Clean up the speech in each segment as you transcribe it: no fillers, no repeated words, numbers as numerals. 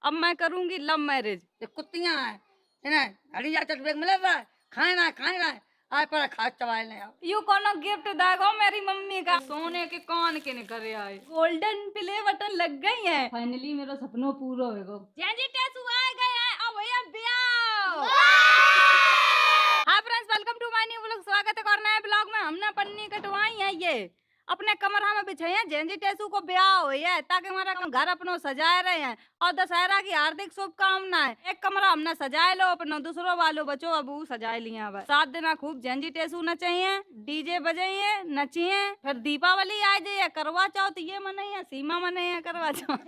अब मैं करूंगी लव मैरिज। कुत्तियां है ना हरी जा चट मिले खाए ना आए पर खा चबाए ना यू कोनो गिफ्ट देगो मेरी मम्मी का। सोने के कान के ने करे आए, गोल्डन प्ले बटन लग गई है। फाइनली मेरा सपनों पूरा होएगा। जेंजी टैटू आ गए हैं, अब भैया ब्याह। Hi friends, welcome to my new vlog. स्वागत है और नए ब्लॉग में। हमने पन्नी कटवाई है ये अपने कमरा में बिछाई है। जेंजी टैटू को ब्याह हुई है ताकि हमारा घर अपनो सजाए रहे हैं और दशहरा की हार्दिक शुभकामनाएं। एक कमरा हमने सजाए लो अपनो, दूसरो वालो बचो अबू सजाए लिया। 7 दिन खूब जेंजी टैटू नचाइए, डीजे बजाइए, नचिए। फिर दीपावली आ जाइए, करवा चौथ ये मनाइए, सीमा मनाइए करवा चौथ।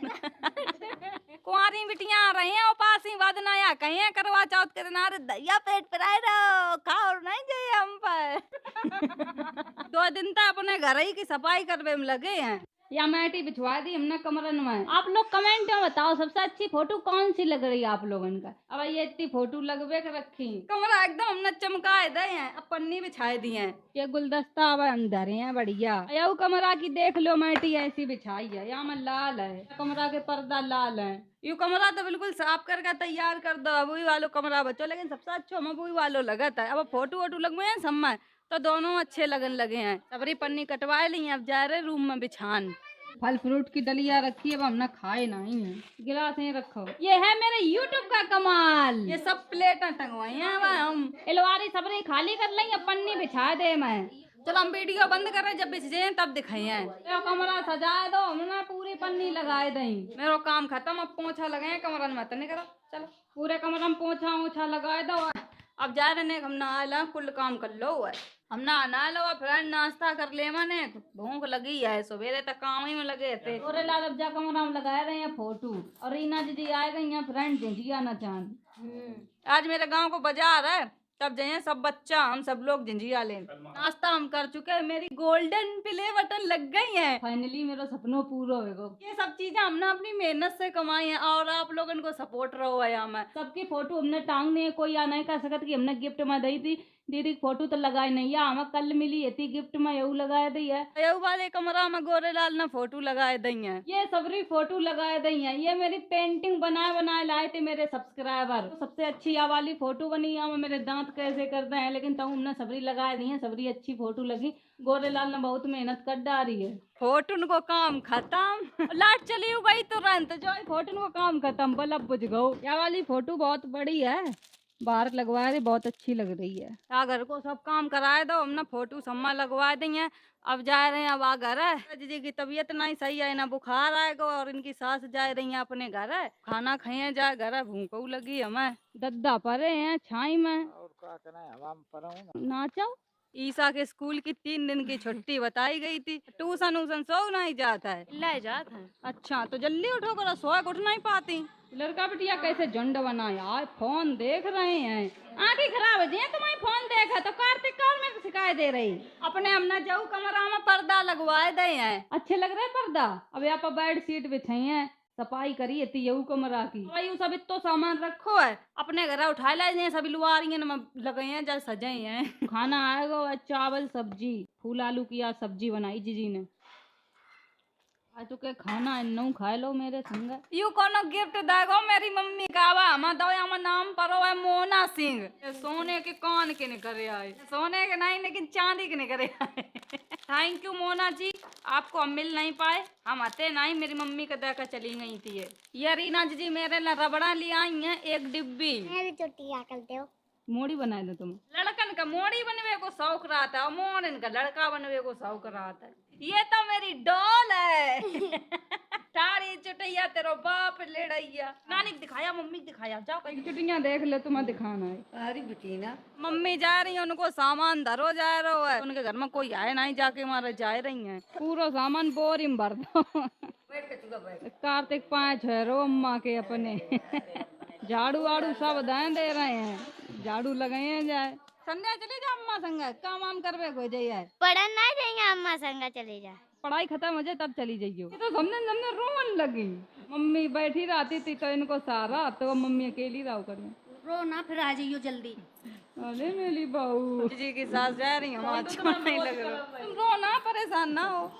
कुंवारी बिटियां आ रही हैं उपासी बदनाया कहीं करवा चौथ के दिन दैया पेट पर आए रहो खाओ नहीं जाइए हम पर। 2 दिन तक अपने घर ही की सफाई करवे में लगे हैं। या मैटी बिछवा दी हमने कमरन में। आप लोग कमेंट में बताओ सबसे अच्छी फोटो कौन सी लग रही है आप लोगन का। अब ये इतनी फोटो लगवे के रखी, कमरा एकदम हमने चमकाए दे हैं, अब पन्नी बिछाए दी है। ये गुलदस्ता अब अंदर है बढ़िया। या कमरा की देख लो मैटी ऐसी बिछाई है, यहाँ में लाल है, कमरा के पर्दा लाल है। यू कमरा तो बिल्कुल साफ करके तैयार कर दो, अब वही वालों कमरा बचो। लेकिन सबसे अच्छा हमें वही वालों लगता है। अब फोटो वोटो लगवे हैं सब में तो दोनों अच्छे लगन लगे हैं। सबरी पन्नी कटवाए ली, अब जा रहे रूम में बिछान। फल फ्रूट की डलिया रखी है, अब हमने खाए नहीं है। गिलास ही रखो। ये है मेरे यूट्यूब का कमाल। ये सब प्लेटें टंगवाई हैं हम। इलवारी सबरी खाली कर ली, अब पन्नी बिछा दे मैं। चलो हम वीडियो बंद कर रहे, जब बिछ जाए तब दिखाइए। तो कमरा सजाए दो, हमने पूरी पन्नी लगाए दई। मेरा काम खत्म, अब पोछा लगाए कमरा में तो नहीं करा। चलो पूरे कमरा में पोछा ओछा लगाए दो। अब जा रहे हम नहा, कुल काम कर लो है। हम नहा लो फिर नाश्ता कर ले। मैंने भूख लगी है, सवेरे तक काम ही में लगे थे। और लाल अब जा कमरा में लगाए रहे हैं फोटो, और रीना जी आए गई हैं फ्रेंड जिंजिया न चांद। आज मेरे गांव को बाजार है, तब जाइए सब बच्चा हम सब लोग जिंजिया ले। नाश्ता हम कर चुके हैं, मेरी गोल्डन प्ले बटन लग गई है। फाइनली मेरा सपनों पूरा होगा। ये सब चीजें हमने अपनी मेहनत से कमाई है और आप लोगों को सपोर्ट रहो है। हमें सबकी फोटो हमने टांगने है, कोई आ नहीं कर सकता कि हमने गिफ्ट में दी थी। दीदी की फोटो तो लगाई नहीं है, हमें कल मिली थी गिफ्ट में, यू लगाए दी है। यू वाले कमरा में गोरेलाल ने फोटो लगाए दी है, ये सबरी फोटो लगाए दी है। ये मेरी पेंटिंग बनाए लाए थे मेरे सब्सक्राइबर। तो सबसे अच्छी ये वाली फोटो बनी है। मेरे दांत कैसे करते हैं, लेकिन तब हमने सबरी लगाए दी है, सबरी अच्छी फोटो लगी। गोरेलाल ने बहुत मेहनत कर डाली है। फोटो को काम खत्म। लाइट चली गई तुरंत, जो फोटो को काम खत्म, बल्ब बुझ गो। यह वाली फोटो बहुत बड़ी है, बाहर लगवा रही, बहुत अच्छी लग रही है। घर को सब काम कराए दो, हमने फोटो सम्मा लगवा दी है। अब जा रहे हैं, अब आ घर है। जीजी की तबीयत नहीं सही है ना, बुखार आएगा, और इनकी सास जा रही है अपने घर है। खाना खाइए जाए, घर है भूख लगी हमें। दद्दा परे हैं छाई में, और क्या करें हवा में पड़े नाचो। ईसा के स्कूल की 3 दिन की छुट्टी बताई गई थी। ट्यूशन उसन सो नहीं जाता है, ले जाता है। अच्छा तो जल्दी उठो करो, सोए उठ नहीं पाती। लड़का बिटिया कैसे झुंड बना यार, फोन देख रहे हैं। आंखें खराब हो जाए तुम्हारी, फोन देखा तो कार्तिक काल में शिकायत दे रही। अपने हमने जाऊ कमरा में पर्दा लगवाए दे हैं, अच्छे लग रहे पर्दा। अब यहाँ पर बेड शीट बिछाई है, सफाई करी है यू कमरा की। भाई सब इतो सामान रखो है, अपने घर उठा ले सभी लुआरियां में लगे हैं जब सजे हैं। खाना आएगा, चावल सब्जी, फूल आलू की आज सब्जी बनाई जीजी ने। आज तो क्या खाना है, नौ खा लो मेरे संग। यू कोनो गिफ्ट देगो मेरी मम्मी का। हम दो यहाँ नाम परो है मोना सिंह। सोने के कान के नहीं करे आए, सोने के नहीं लेकिन चांदी के नहीं करे आए। थैंक यू मोना जी, आपको हम मिल नहीं पाए, हम आते नहीं, मेरी मम्मी का देकर चली गई थी। ये रीना जी मेरे लिए रबड़ा ले आई है 1 डिब्बी। चुटिया करते हो, मोड़ी बनाए दो तुम। लड़कन का मोड़ी बनवे को शौक रहता है और मोहन का लड़का बनवे को शौक रहता है। ये तो मेरी डॉल है। तारी चुटिया तेरो बाप ले रैया। नानी को दिखाया, मम्मी को दिखाया, जाओ कहीं चुटिया देख ले, तुम्हें दिखाना है। अरे बेटी ना मम्मी जा रही है, उनको सामान धरो जा रहा है। उनके घर में कोई आए नहीं, जाके मारे जा रही है। पूरा सामान बोरी में भर दो। कार्तिक 5 है रो अम्मा के अपने। झाड़ू वाड़ू सब दे रहे हैं, झाड़ू लगाए जाए। संध्या चले जा अम्मा संग, काम वाम करवे को जाइए। पढ़न ना जाइए अम्मा संगा चले जा। पढ़ाई खत्म हो जाए तब चली जाइयो। ये तो हमने रोवन लगी। मम्मी बैठी रहती थी तो इनको सारा, तो मम्मी अकेली रहो करें। रो ना, फिर आ जाइयो जल्दी। अरे मेरी बहू जी की सास जा रही, हम अच्छा नहीं लग रहा। तुम रो ना, परेशान ना हो।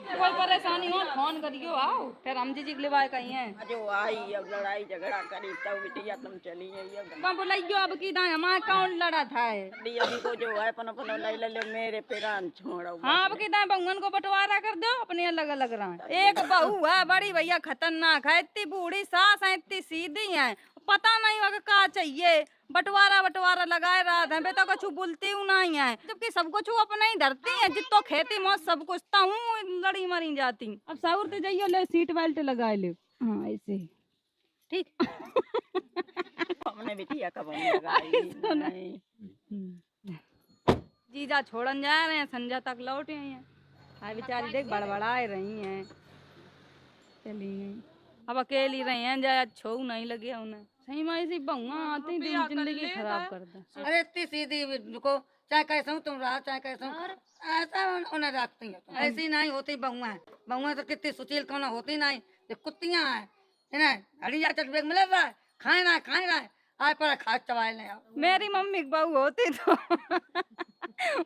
कोई परेशानी हो फोन करियो आओ, फिर हम जी लिवाए कहीं है जो आई अब लड़ाई झगड़ा करी तब बिटिया तुम चली गई अब कब बोलियो अब की दाएं हमारा कौन लड़ा था है। अभी को जो है अपन नहीं ले ले मेरे पेरान छोड़ो हाँ अब की दाएं बहुअन को बंटवारा कर दो अपने अलग अलग रहा। एक बहू है बड़ी भैया खतरनाक है, इतनी बूढ़ी सास है, इतनी सीधी है, पता नहीं वह क्या चाहिए, बंटवारा बंटवारा लगाए रात है बेटा कुछ बोलती हूँ नहीं है, जबकि सब कुछ अपने ही धरती है, जितो खेती मौत सब कुछ हूँ लड़ी मरी जाती। अब साउर जाइयो ले सीट बेल्ट लगा ले। हाँ ऐसे ठीक हमने बिटिया कब लगाई जीजा छोड़न जा रहे हैं, संजा तक लौटे हैं, हाय बेचारी देख बड़बड़ाए रही हैं, चली गई अब अकेली रही हैं, जा छो नहीं लगे उन्हें सही में ऐसी बहुआ आती दिन जिंदगी खराब कर दे। अरे इतनी सीधी रुको, चाहे कैसा हूँ तुम रहा चाहे कैसा हूँ ऐसा उन्हें रखती है। ऐसी नहीं होती बहुआ, बहुआ तो कितनी सुशील कौन होती नहीं, ये कुत्तियाँ हैं हरी जा चट मिले रहा है खाए ना आए पर खा चबाए ले। मेरी मम्मी की बहू होती तो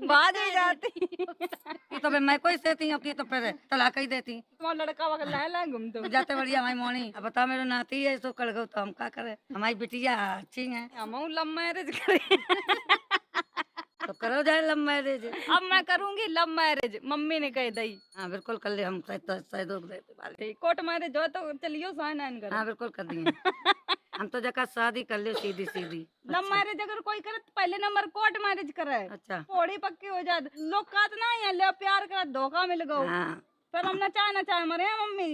बाज ही जाती तो फिर मैं कोई सहती हूँ कि तो फिर तलाक ही देती। तुम्हारा लड़का वगैरह ला घूमते जाते बढ़िया हमारी मोनी अब बता मेरे नाती है सो कर गो तो हम क्या करे, हमारी बिटिया अच्छी है हम लव मैरिज करें तो करो जाए लव मैरिज। अब मैं करूंगी लव मैरिज, मम्मी ने कह दी। हाँ बिल्कुल कर ले, हम सहयोग देते वाले। कोर्ट मैरिज हो तो चलियो साइन आइन करो। हाँ बिल्कुल कर दिए हम तो जगह शादी कर ले सीधी सीधी। लव मैरिज अगर कोई करे तो पहले नंबर कोर्ट मैरिज करे, अच्छा थोड़ी पक्की हो जाए, लोग कहते ना है ले प्यार कर धोखा मिल गो, हाँ पर हम ना चाहे मरे हैं मम्मी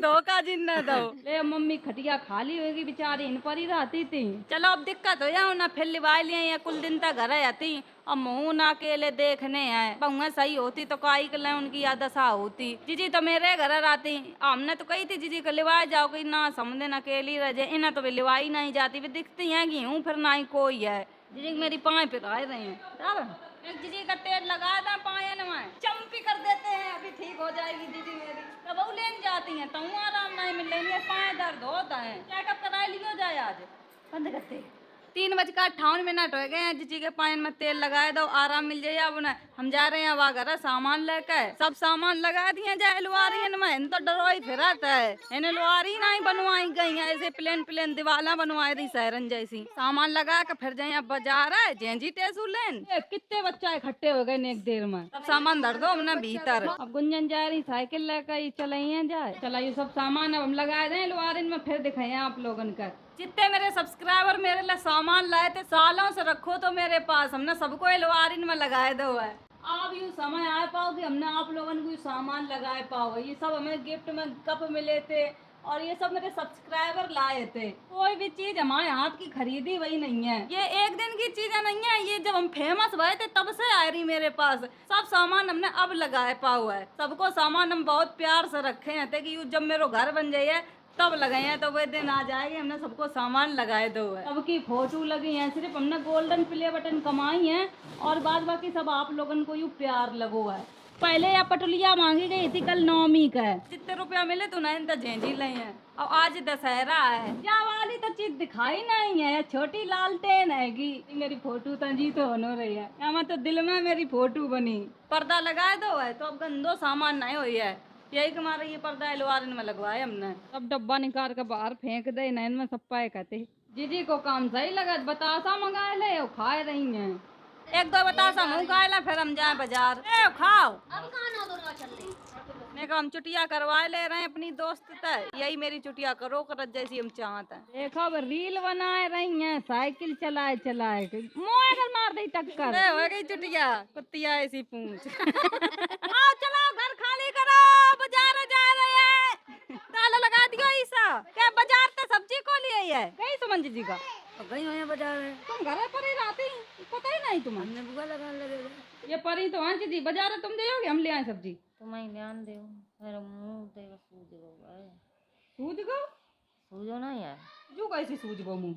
धोखा जिन न दो। ले मम्मी खटिया खाली होगी बेचारी इन पर ही रहती थी। चलो अब दिक्कत हो जाओ ना, फिर लिवाई लिए या कुल दिन तक घर आती, अब मुँह ना अकेले देखने आए, बहुआ सही होती तो काई कर ले उनकी याद दशा होती। जीजी तो मेरे घर आती, हमने तो कही थी जीजी को लिवाए जाओ कि ना समझे न अकेली रह जाए, इन्हें तो वे लिवाई नहीं जाती, वे दिखती हैं कि हूँ फिर ना ही कोई है। जीजी मेरी पाए पे आए रहे हैं, एक जीजी का तेल लगा था पायन में चंपी कर देते हैं, अभी ठीक हो जाएगी जीजी मेरी। तब वो लेन जाती हैं तो आराम नहीं मिलेंगे, पाए दर्द होता है, चेकअप करा लियो जाए आज बंद करते। 3:58 हो गए हैं, जीजी के पायन में तेल लगाए दो आराम मिल जाए। अब ना हम जा रहे हैं अब घर सामान लेकर, सब सामान लगा दिए जाए लुआरी में, इन तो डरोई फिरत है, इन्हें लुआरी नहीं बनवाई गई है, ऐसे प्लेन प्लेन दीवाला बनवाई रही सहरन जैसी। सामान लगा कर फिर जाए अब बाजार है जेंजी टेसू लेन। कितने बच्चा इकट्ठे हो गए एक देर में, सब सामान धर दो हमने भीतर। अब गुंजन जा रही साइकिल लेकर चलाई जाए, चलाइए सब सामान अब हम लगा दें लुआरी में, फिर दिखाए आप लोगन का। जितने मेरे सब्सक्राइबर मेरे लिए सामान लाए थे सालों से रखो तो मेरे पास, हमने सबको एलवारिन में लगाए दो है। अब यूँ समय आ पाओ कि हमने आप लोगों को सामान लगाए पाओ, ये सब हमें गिफ्ट में कप मिले थे और ये सब मेरे सब्सक्राइबर लाए थे। कोई भी चीज हमारे हाथ की खरीदी वही नहीं है, ये एक दिन की चीजें नहीं है, ये जब हम फेमस हुए थे तब से आ रही मेरे पास, सब सामान हमने अब लगाए पाओ है। सबको सामान हम बहुत प्यार से रखे हैं ताकि जब मेरा घर बन जाइए तब लगाए हैं, तो वह दिन आ जाएंगे हमने सबको सामान लगाए दो है। सबकी फोटो लगी है, सिर्फ हमने गोल्डन प्ले बटन कमाई है और बाद बाकी सब आप लोगन को यूँ प्यार लगो है। पहले या पटुलिया मांगी गई थी कल नवमी का, जितने रुपया मिले तो नहीं तो झेंझी ली है, और आज दशहरा है, क्या वाली तो चीज दिखाई नहीं है, छोटी लालटेन हैगी। मेरी फोटो तो जी तो होनो रही है, यहाँ तो दिल में मेरी फोटो बनी। पर्दा लगाए दो है तो अब गंदो सामान नहीं हुई है, यही हमारा ये पर्दा एलवारन में लगवाए हमने। सब डब्बा निकाल कर बाहर फेंक दे, नैन में सब पाए कहते जीजी को काम सही लगा, बतासा मंगाए ले खाए रही हैं, एक दो बतासा मुँह खाए ला फिर हम जाए बाजार। ए खाओ अब मैं हम चुटिया करवा ले रहे हैं अपनी दोस्त तक, यही मेरी चुटिया करो कर जैसी हम चाहते हैं। देखो अब रील बनाए रही हैं, साइकिल चलाए चलाए मोए अगर मार दे टक्कर हो गई चुटिया कुत्तिया ऐसी पूंछ आओ चलो घर खाली करो, बाजार जा रहे हैं, ताला लगा दियो ईसा क्या बाजार तो सब्जी को लिए है कहीं सुमन जी का गई हो बाजार में, तुम घर पर ही रहती पता ही नहीं तुम्हें, हमने बुआ लगा लगे ये परी तो हाँ जी बाजार तुम जाओगे हम ले आए सब्जी, तुम्हें ध्यान दे मेरा मुंह तेरा सूज गो है, सूझ गो सूजो नहीं है जो कैसी सूझ गो मुँह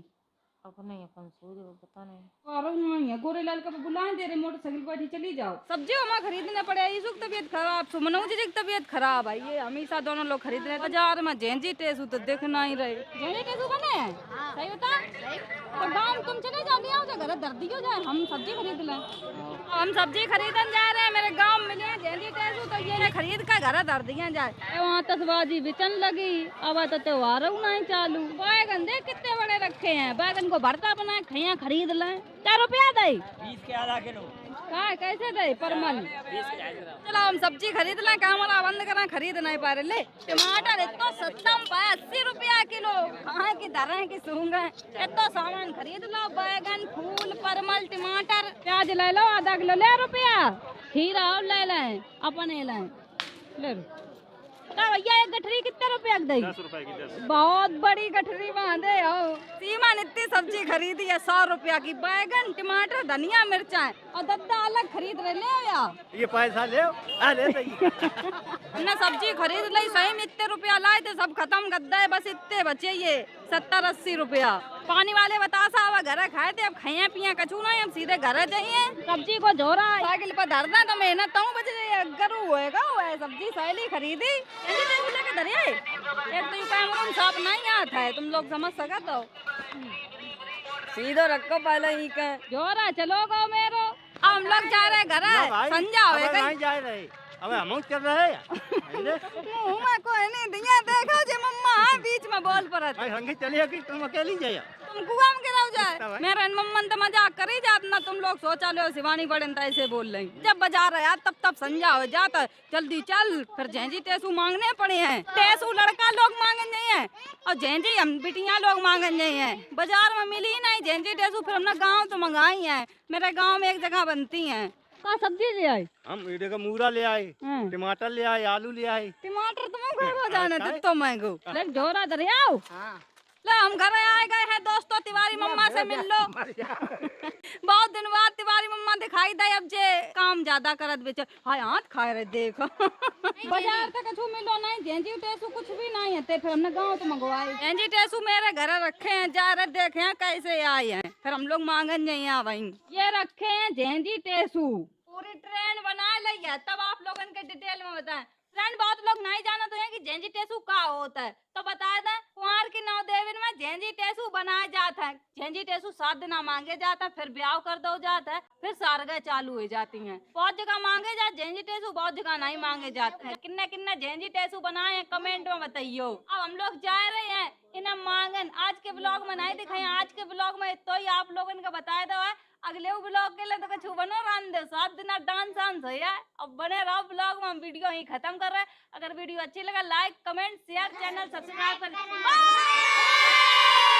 अपने ही अपन सूझ पता नहीं। और नहीं है गोरे लाल का बुलाएं दे रहे मोटरसाइकिल बैठी चली जाओ। सब्जी हमें खरीदने पड़े। इसुक तबीयत खराब, सुमनऊ जी की तबीयत खराब है। ये हमेशा दोनों लोग खरीद रहे। बाजार में जेंजी टेसू तो देखना ही रहे। जेंजी टेसू बने हैं सही बता। तो गाँव तुम चले जाओ, नहीं आओ घर दर्दी हो जाए, हम सब्जी खरीद लें। हम सब्जी खरीदने जा रहे हैं, मेरे गाँव मिले जेंजी टेसू तो ये खरीद कर घर दर्दियाँ जाए। वहाँ तस्बाजी बिचन लगी। अब तो त्योहार नहीं चालू। बैगन देख कितने बड़े रखे हैं, बैगन को भरता बनाए खैया खरीद लें। क्या रुपया दे? 20 के आधा किलो। काय कैसे दे परमल? चलो हम सब्जी खरीद लें, कैमरा बंद करें, खरीद नहीं पा रहे। ले टमाटर इतना सस्ता में पाया 80 रुपया किलो। कहाँ की दरें की सूंग है, इतना सामान खरीद लो। बैगन, फूल, परमल, टमाटर, प्याज ले लो आधा किलो। ले रुपया खीरा और ले लें अपने लें। ले भैया एक गठरी कितने रुपया की? 10 रुपए की। 10 बहुत बड़ी गठरी बांधे हो। सीमा ने इतनी सब्जी खरीदी है 100 रुपया की। बैगन, टमाटर, धनिया, मिर्चा और दद्दा अलग खरीद रहे। ले या ये पैसा ले ना सब्जी खरीद ली सही में। इतने रुपया लाए थे सब खत्म कर दे, बस इतने बचे ये 70-80 रुपया। पानी वाले बतासा अब घर खाए थे, अब खाया पिया कछू नहीं, हम सीधे घर जाइए। सब्जी को झोरा साइकिल पर धरना तो मेहनत बच है। सब्जी सहेली खरीदी लेके धरिए। एक तो कैमरा साफ नहीं आता है, तुम लोग समझ सका तो सीधो रखो पहले ही का जोरा चलो गो मेरो। हम लोग जा रहे घर संजा नहीं जा रहे, अब हम चल रहे मुँह में कोई नहीं दिया। देखो जी मम्मा बीच में बोल पड़त। संगे चलिए कि तुम अकेली जाए? तुम कुआं में गिराओ जाए। मेरा मम्मन तो मजाक कर ही जात ना। तुम लोग सोचा लो शिवानी बड़े ऐसे बोल रही। जब बाजार आया तब संजा हो जाता। जल्दी चल, फिर जेंजी टेसू मांगने पड़े हैं। टेसू लड़का लोग मांगे नहीं है और जेंजी हम बिटिया लोग मांगे नहीं है। बाजार में मिली नहीं जेंजी टेसू, फिर हमने गाँव तो मंगाई है। मेरे गाँव में एक जगह बनती है। का सब्जी ले आई? हम ईडे का मूरा ले आए, टमाटर ले आए, आलू ले आए। टमाटर तुम घर हो जाने थे तो महंगो। ले ढोरा दरियाओ। ला हम घर आए गए हैं दोस्तों। तिवारी मम्मा से मिल लो। बहुत दिन बाद तिवारी मम्मा दिखाई दे। अब जे काम ज्यादा करत बेचो हाय हाथ खाए रहे देखो। बाजार तक कछु मिलो नहीं। जेंजी टेसू कुछ भी नहीं है। फिर हमने गाँव तो मंगवाई। जेंजी टेसू मेरे घर रखे हैं, जा रहे देखे कैसे आए हैं। फिर हम लोग मांगन नहीं आ भाई। ये रखे हैं जेंजी टेसू, पूरी ट्रेन बना ली है। तब आप लोगों के डिटेल में बताएं। फ्रेंड बहुत लोग नहीं जाना तो है कि जेंजी टेसू का होता है, तो बता दें। कुंवर की 9 देवन में जेंजी टेसू बनाया जाता है। जेंजी टेसू 7 दिन मांगे जाता है, फिर ब्याह कर दो जाता है, फिर सारगा चालू हो जाती हैं। बहुत जगह मांगे जाते जेंजी टेसू, बहुत जगह नहीं मांगे जाते हैं। किन्ने किन्ने जेंजी टेसू बनाए हैं कमेंट में बताइयो। अब हम लोग जा रहे हैं इन्हें मांगन। आज के ब्लॉग में नहीं दिखाए, आज के ब्लॉग में तो ही आप लोगों ने बताया दो है। अगले ब्लॉग के लिए तो कुछ बनो रान दे 7 दिन डांस वांस है। अब बने रहो ब्लॉग में। हम वीडियो ही खत्म कर रहे हैं। अगर वीडियो अच्छी लगा like comment share channel subscribe कर।